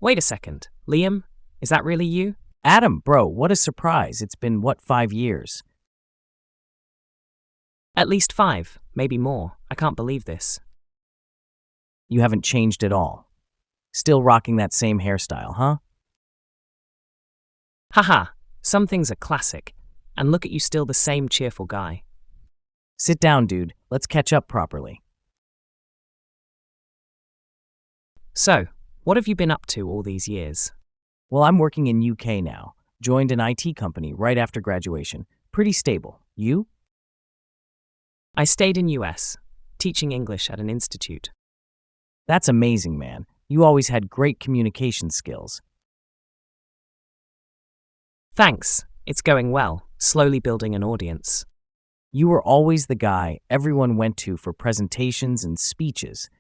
Wait a second. Liam, is that really you? Adam, bro, what a surprise. It's been, 5 years? At least 5, maybe more. I can't believe this. You haven't changed at all. Still rocking that same hairstyle, huh? Haha, some things are classic. And look at you, still the same cheerful guy. Sit down, dude. Let's catch up properly. So, what have you been up to all these years? Well, I'm working in UK now. Joined an IT company right after graduation. Pretty stable. You? I stayed in US, teaching English at an institute. That's amazing, man. You always had great communication skills. Thanks, it's going well, slowly building an audience. You were always the guy everyone went to for presentations and speeches.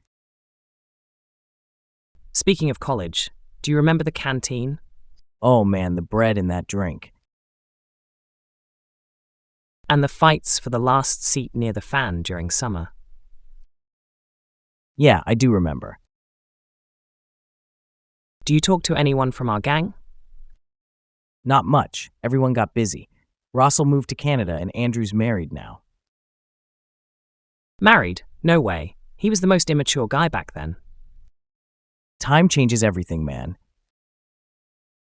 Speaking of college, do you remember the canteen? Oh man, the bread in that drink. And the fights for the last seat near the fan during summer? Yeah, I do remember. Do you talk to anyone from our gang? Not much. Everyone got busy. Russell moved to Canada and Andrew's married now. Married? No way. He was the most immature guy back then. Time changes everything, man.